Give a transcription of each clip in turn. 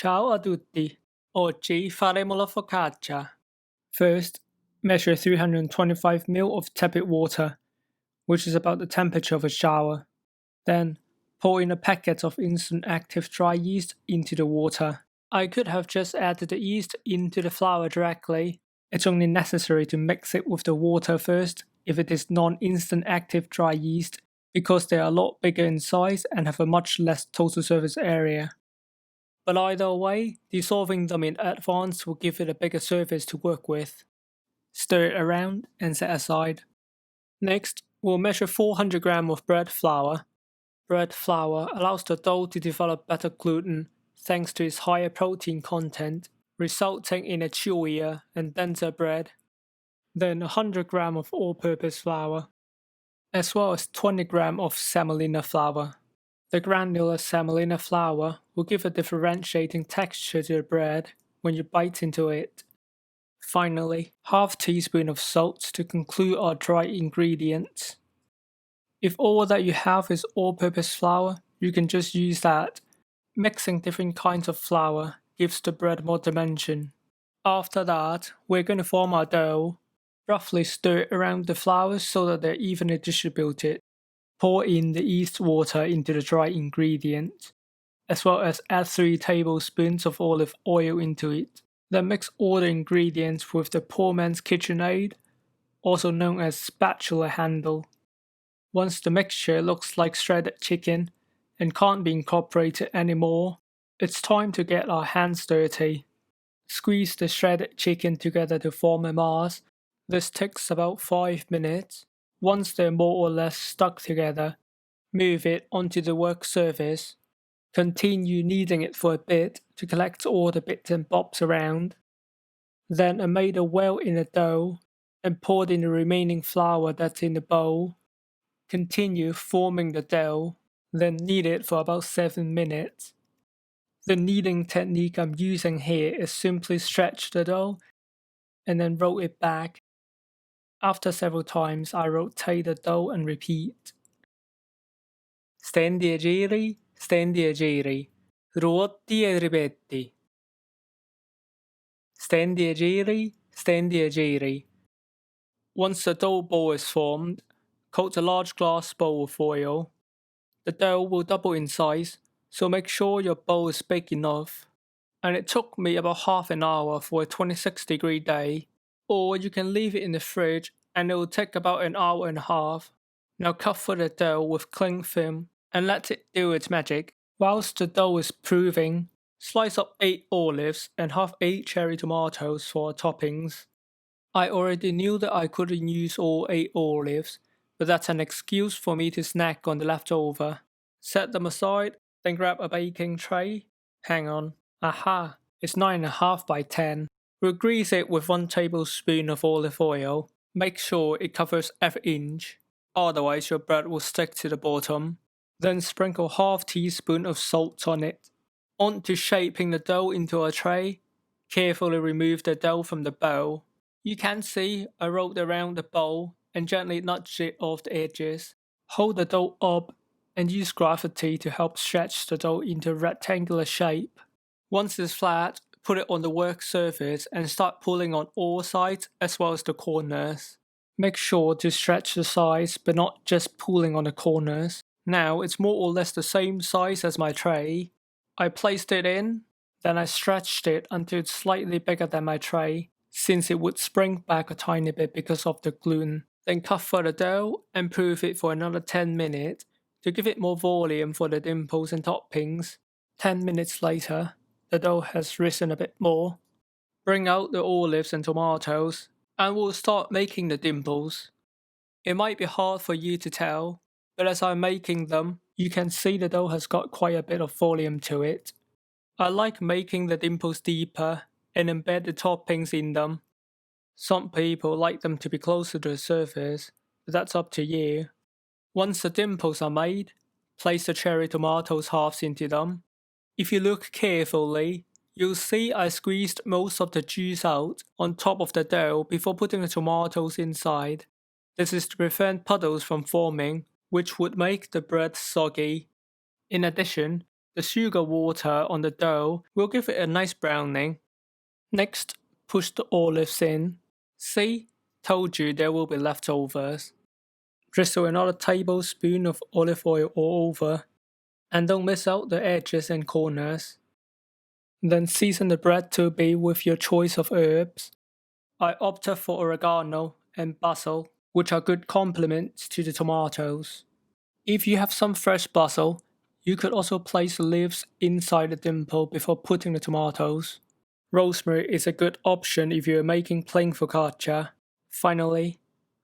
Ciao a tutti. Oggi faremo la focaccia. First, measure 325 ml of tepid water, which is about the temperature of a shower. Then, pour in a packet of instant active dry yeast into the water. I could have just added the yeast into the flour directly. It's only necessary to mix it with the water first if it is non-instant active dry yeast, because they are a lot bigger in size and have a much less total surface area. But either way, dissolving them in advance will give it a bigger surface to work with. Stir it around and set aside. Next, we'll measure 400 grams of bread flour. Bread flour allows the dough to develop better gluten thanks to its higher protein content, resulting in a chewier and denser bread. Then 100 grams of all-purpose flour, as well as 20 grams of semolina flour. The granular semolina flour will give a differentiating texture to the bread when you bite into it. Finally, half teaspoon of salt to conclude our dry ingredients. If all that you have is all-purpose flour, you can just use that. Mixing different kinds of flour gives the bread more dimension. After that, we're going to form our dough. Roughly stir around the flour so that they're evenly distributed. Pour in the yeast water into the dry ingredient, as well as add 3 tablespoons of olive oil into it. Then mix all the ingredients with the poor man's KitchenAid, also known as spatula handle. Once the mixture looks like shredded chicken and can't be incorporated anymore, it's time to get our hands dirty. Squeeze the shredded chicken together to form a mass. This takes about 5 minutes. Once they're more or less stuck together, move it onto the work surface. Continue kneading it for a bit to collect all the bits and bobs around. Then made a well in the dough and poured in the remaining flour that's in the bowl. Continue forming the dough, then knead it for about 7 minutes. The kneading technique I'm using here is simply stretch the dough and then roll it back. After several times, I rotate the dough and repeat. Stendi e giri, ruoti e ripeti. Stendi e giri. Once the dough ball is formed, coat a large glass bowl with oil. The dough will double in size, so make sure your bowl is big enough. And it took me about half an hour for a 26-degree day. Or you can leave it in the fridge and it will take about an hour and a half. Now cover the dough with cling film and let it do its magic. Whilst the dough is proving, slice up 8 olives and half 8 cherry tomatoes for toppings. I already knew that I couldn't use all 8 olives, but that's an excuse for me to snack on the leftover. Set them aside, then grab a baking tray. Hang on. Aha, it's 9.5 by 10. We'll grease it with 1 tablespoon of olive oil. Make sure it covers every inch, otherwise your bread will stick to the bottom. Then sprinkle half teaspoon of salt on it. On to shaping the dough into a tray. Carefully remove the dough from the bowl. You can see I rolled around the bowl and gently nudge it off the edges. Hold the dough up and use gravity to help stretch the dough into a rectangular shape. Once it's flat, put it on the work surface and start pulling on all sides as well as the corners. Make sure to stretch the sides but not just pulling on the corners. Now it's more or less the same size as my tray. I placed it in, then I stretched it until it's slightly bigger than my tray, since it would spring back a tiny bit because of the gluten. Then cover the dough and proof it for another 10 minutes to give it more volume for the dimples and toppings. 10 minutes later, the dough has risen a bit more. Bring out the olives and tomatoes, and we'll start making the dimples. It might be hard for you to tell, but as I'm making them, you can see the dough has got quite a bit of volume to it. I like making the dimples deeper and embed the toppings in them. Some people like them to be closer to the surface, but that's up to you. Once the dimples are made, place the cherry tomatoes halves into them. If you look carefully, you'll see I squeezed most of the juice out on top of the dough before putting the tomatoes inside. This is to prevent puddles from forming, which would make the bread soggy. In addition, The sugar water on the dough will give it a nice browning. Next, push the olives in. See, told you there will be leftovers. Drizzle another tablespoon of olive oil all over, and don't miss out the edges and corners. Then season the bread to be with your choice of herbs. I opted for oregano and basil, which are good complements to the tomatoes. If you have some fresh basil, you could also place the leaves inside the dimple before putting the tomatoes. Rosemary is a good option if you are making plain focaccia. Finally,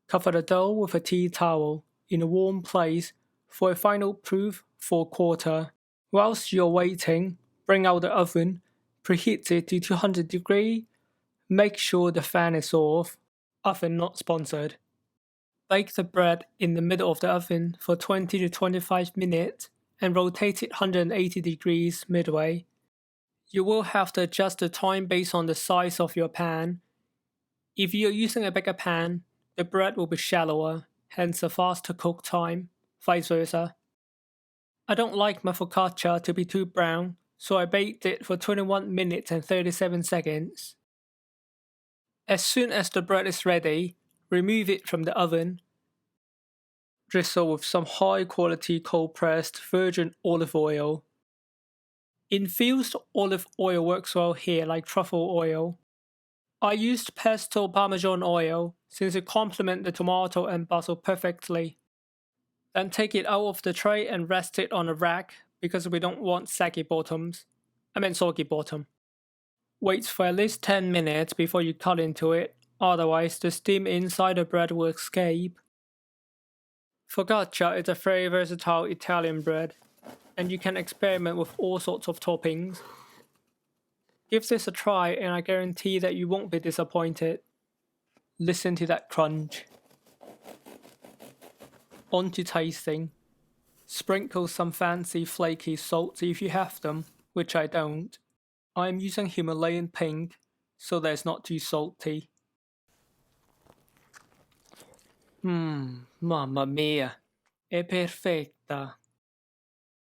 cover the dough with a tea towel in a warm place for a final proof for a quarter. Whilst you're waiting, bring out the oven, preheat it to 200 degrees. Make sure the fan is off. Oven not sponsored. Bake the bread in the middle of the oven for 20 to 25 minutes and rotate it 180 degrees midway. You will have to adjust the time based on the size of your pan. If you're using a bigger pan, the bread will be shallower, hence a faster cook time, vice versa. I don't like my focaccia to be too brown, so I baked it for 21 minutes and 37 seconds. As soon as the bread is ready, remove it from the oven. Drizzle with some high quality cold pressed virgin olive oil. Infused olive oil works well here like truffle oil. I used pesto parmesan oil since it complements the tomato and basil perfectly. Then take it out of the tray and rest it on a rack because we don't want soggy bottom. Wait for at least 10 minutes before you cut into it, otherwise the steam inside the bread will escape. Focaccia is a very versatile Italian bread, and you can experiment with all sorts of toppings. Give this a try and I guarantee that you won't be disappointed. Listen to that crunch. On to tasting. Sprinkle some fancy flaky salt if you have them, which I don't. I am using Himalayan pink, so that it's not too salty. Mamma mia, è perfetta.